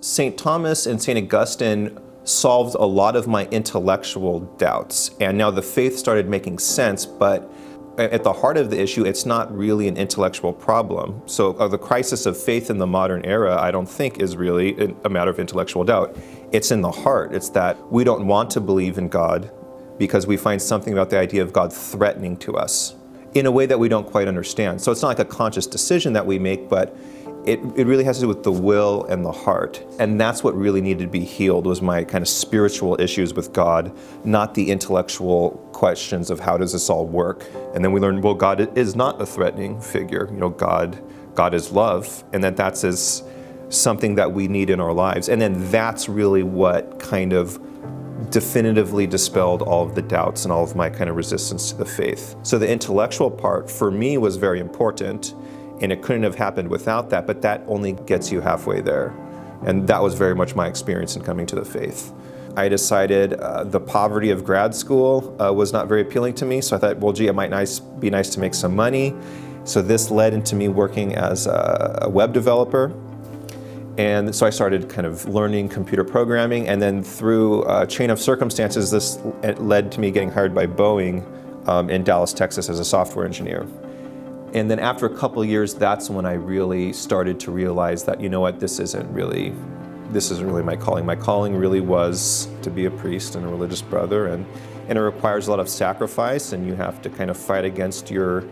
St. Thomas and St. Augustine solved a lot of my intellectual doubts, and now the faith started making sense, but at the heart of the issue, it's not really an intellectual problem. So the crisis of faith in the modern era, I don't think is really a matter of intellectual doubt. It's in the heart. It's that we don't want to believe in God because we find something about the idea of God threatening to us in a way that we don't quite understand. So it's not like a conscious decision that we make, but it really has to do with the will and the heart. And that's what really needed to be healed, was my kind of spiritual issues with God, not the intellectual questions of how does this all work. And then we learned, well, God is not a threatening figure. You know, God is love, and that's something that we need in our lives. And then that's really what kind of definitively dispelled all of the doubts and all of my kind of resistance to the faith. So the intellectual part for me was very important, and it couldn't have happened without that, but that only gets you halfway there. And that was very much my experience in coming to the faith. I decided the poverty of grad school was not very appealing to me, so I thought, well, gee, it might be nice to make some money. So this led into me working as a web developer. And so I started kind of learning computer programming, and then through a chain of circumstances, this led to me getting hired by Boeing in Dallas, Texas as a software engineer. And then after a couple of years, that's when I really started to realize that, you know what, this isn't really my calling. My calling really was to be a priest and a religious brother, and it requires a lot of sacrifice, and you have to kind of fight against your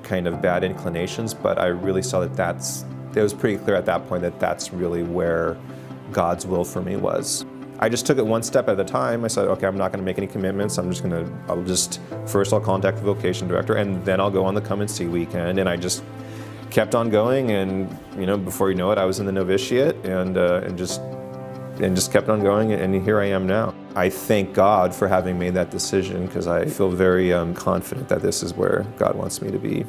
kind of bad inclinations. But I really saw that it was pretty clear at that point that that's really where God's will for me was. I just took it one step at a time. I said, okay, I'm not going to make any commitments. First I'll contact the vocation director, and then I'll go on the come and see weekend. And I just kept on going, and before you know it, I was in the novitiate, and just kept on going, and here I am now. I thank God for having made that decision, because I feel very confident that this is where God wants me to be.